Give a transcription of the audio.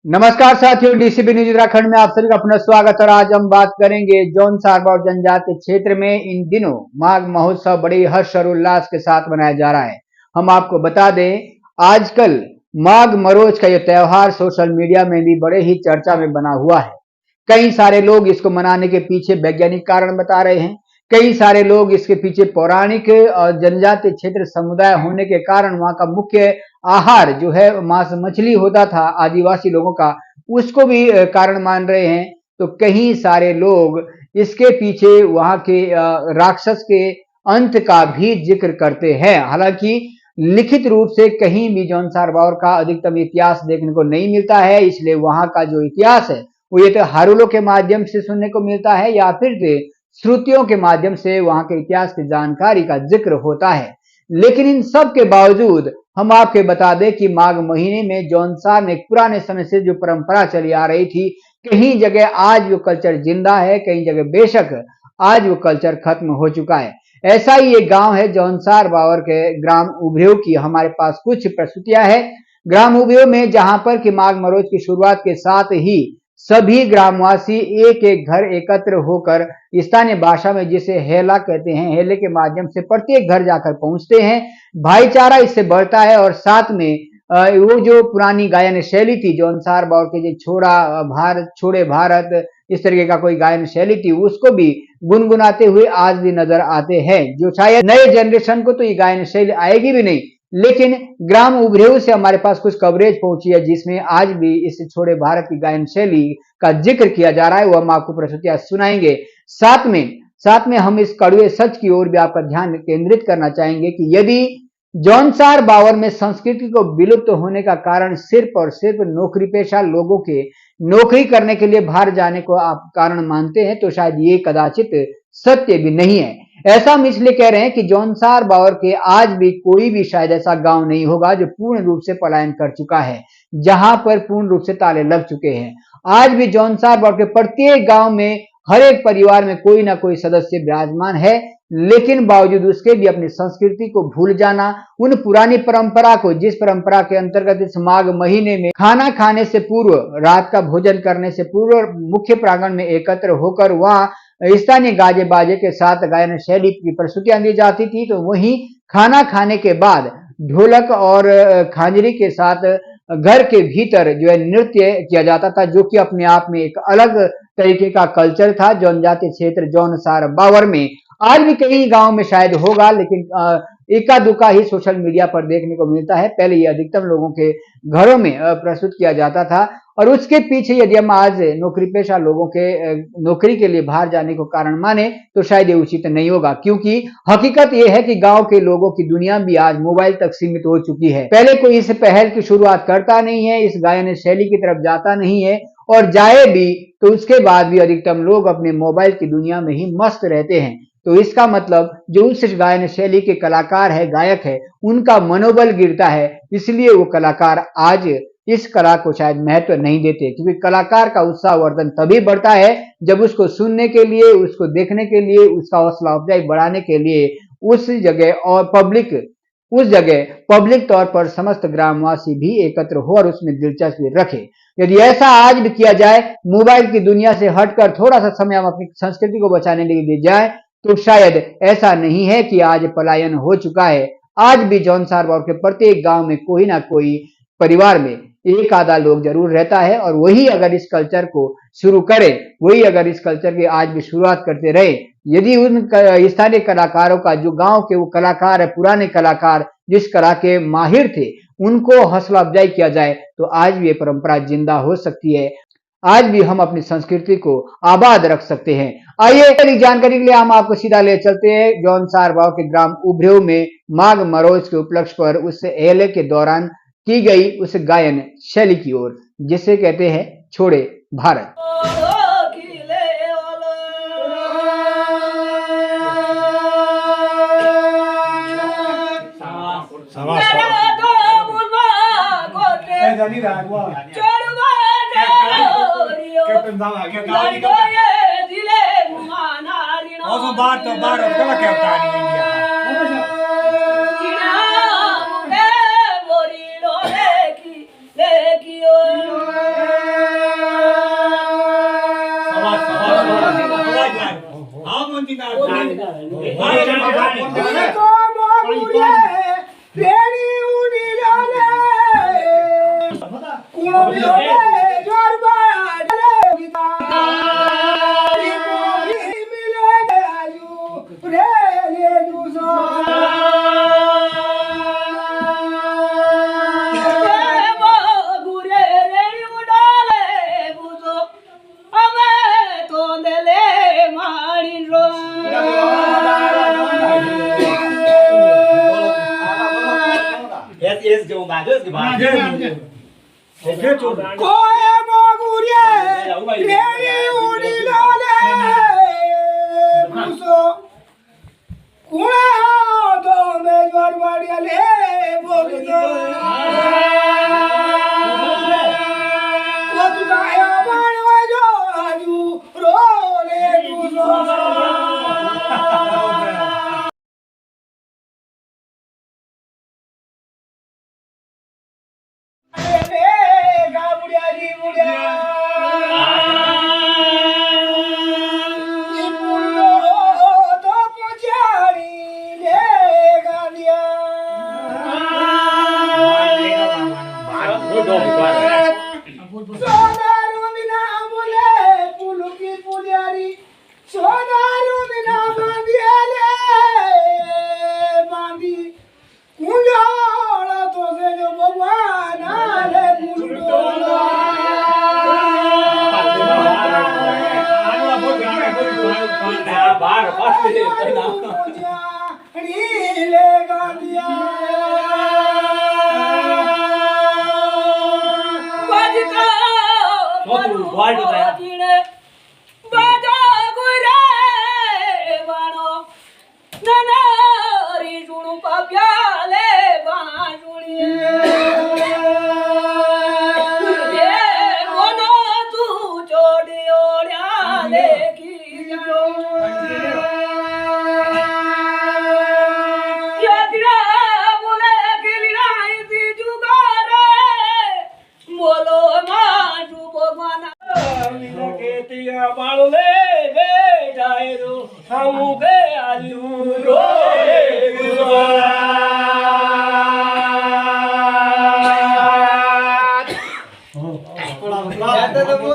नमस्कार साथियों, DCB news Uttarakhand में आप सभी का अपना स्वागत। और आज हम बात करेंगे जौनसार और जनजातीय क्षेत्र में इन दिनों माघ महोत्सव बड़े हर्ष और उल्लास के साथ मनाया जा रहा है। हम आपको बता दें, आजकल माघ मरोज का यह त्योहार सोशल मीडिया में भी बड़े ही चर्चा में बना हुआ है। कई सारे लोग इसको मनाने के पीछे वैज्ञानिक कारण बता रहे हैं। कई सारे लोग इसके पीछे पौराणिक और जनजातीय क्षेत्र समुदाय होने के कारण वहां का मुख्य आहार जो है मांस मछली होता था आदिवासी लोगों का, उसको भी कारण मान रहे हैं। तो कई सारे लोग इसके पीछे वहां के राक्षस के अंत का भी जिक्र करते हैं। हालांकि लिखित रूप से कहीं भी जौनसार बावर का अधिकतम इतिहास देखने को नहीं मिलता है, इसलिए वहां का जो इतिहास है वो ये तो हारुलों के माध्यम से सुनने को मिलता है या फिर श्रुतियों के माध्यम से वहां के इतिहास की जानकारी का जिक्र होता है। लेकिन इन सब के बावजूद हम आपके बता दें कि माघ महीने में जौनसार में पुराने समय से जो परंपरा चली आ रही थी, कहीं जगह आज वो कल्चर जिंदा है, कहीं जगह बेशक आज वो कल्चर खत्म हो चुका है। ऐसा ही एक गांव है जौनसार बावर के ग्राम उभरेव की हमारे पास कुछ प्रस्तुतियां है। ग्राम उभरेव में जहां पर कि माघ मरोज की शुरुआत के साथ ही सभी ग्रामवासी एक एक घर एकत्र होकर स्थानीय भाषा में जिसे हेला कहते हैं, हेले के माध्यम से प्रत्येक घर जाकर पहुंचते हैं। भाईचारा इससे बढ़ता है और साथ में वो जो पुरानी गायन शैली थी जौनसार बावर के जो छोड़े भारत इस तरीके का कोई गायन शैली थी, उसको भी गुनगुनाते हुए आज भी नजर आते हैं। जो शायद नए जनरेशन को तो ये गायन शैली आएगी भी नहीं, लेकिन ग्राम उभरेऊ से हमारे पास कुछ कवरेज पहुंची है जिसमें आज भी इस छोड़े भारत की गायन शैली का जिक्र किया जा रहा है। वो हम आपको प्रस्तुतियां सुनाएंगे। साथ में हम इस कड़वे सच की ओर भी आपका ध्यान केंद्रित करना चाहेंगे कि यदि जौनसार बावर में संस्कृति को विलुप्त होने का कारण सिर्फ और सिर्फ नौकरी पेशा लोगों के नौकरी करने के लिए बाहर जाने को आप कारण मानते हैं, तो शायद ये कदाचित सत्य भी नहीं है। ऐसा हम इसलिए कह रहे हैं कि जौनसार बावर के आज भी कोई भी शायद ऐसा गांव नहीं होगा जो पूर्ण रूप से पलायन कर चुका है, जहां पर पूर्ण रूप से ताले लग चुके हैं। आज भी जौनसार बावर के प्रत्येक गांव में हर एक परिवार में कोई ना कोई सदस्य विराजमान है, लेकिन बावजूद उसके भी अपनी संस्कृति को भूल जाना, उन पुरानी परंपरा को, जिस परंपरा के अंतर्गत इस माघ महीने में खाना खाने से पूर्व, रात का भोजन करने से पूर्व मुख्य प्रांगण में एकत्र होकर वहां स्थानीय गाजे बाजे के साथ गायन शैली की प्रस्तुतियां दी जाती थी, तो वहीं खाना खाने के बाद ढोलक और खांजरी के साथ घर के भीतर जो है नृत्य किया जाता था, जो कि अपने आप में एक अलग तरीके का कल्चर था। जनजातीय क्षेत्र जौनसार बावर में आज भी कई गांव में शायद होगा, लेकिन इक्का दुक्का ही सोशल मीडिया पर देखने को मिलता है। पहले ये अधिकतम लोगों के घरों में प्रस्तुत किया जाता था। और उसके पीछे यदि हम आज नौकरी पेशा लोगों के नौकरी के लिए बाहर जाने को कारण माने, तो शायद ये उचित नहीं होगा, क्योंकि हकीकत ये है कि गांव के लोगों की दुनिया भी आज मोबाइल तक सीमित हो चुकी है। पहले कोई इस पहल की शुरुआत करता नहीं है, इस गायन शैली की तरफ जाता नहीं है, और जाए भी तो उसके बाद भी अधिकतम लोग अपने मोबाइल की दुनिया में ही मस्त रहते हैं। तो इसका मतलब जो उस गायन शैली के कलाकार है, गायक है, उनका मनोबल गिरता है। इसलिए वो कलाकार आज इस कला को शायद महत्व नहीं देते, क्योंकि कलाकार का उत्साहवर्धन तभी बढ़ता है जब उसको सुनने के लिए, उसको देखने के लिए, उसका हौसला अफजाई बढ़ाने के लिए उस जगह पब्लिक तौर पर समस्त ग्रामवासी भी एकत्र हो और उसमें दिलचस्पी रखे। यदि ऐसा आज भी किया जाए, मोबाइल की दुनिया से हटकर थोड़ा सा समय हम अपनी संस्कृति को बचाने के लिए जाए, तो शायद ऐसा नहीं है कि आज पलायन हो चुका है। आज भी जौनसार बावर के प्रत्येक गांव में कोई ना कोई परिवार में एक आधा लोग जरूर रहता है, और वही अगर इस कल्चर को शुरू करे, वही अगर इस कल्चर की आज भी शुरुआत करते रहे, यदि उन स्थानीय कलाकारों का, जो गांव के वो कलाकार है, पुराने कलाकार जिस कला के माहिर थे, उनको हौसला अफजाई किया जाए, तो आज भी ये परंपरा जिंदा हो सकती है। आज भी हम अपनी संस्कृति को आबाद रख सकते हैं। आइए जानकारी के लिए हम आपको सीधा ले चलते हैं जौनसार बावर के ग्राम उभरेव में माघ मरोज के उपलक्ष्य पर उस हेले के दौरान की गई उस गायन शैली की ओर, जिसे कहते हैं छोड़े भारत। बाळले बे जायरो हम के आलू रो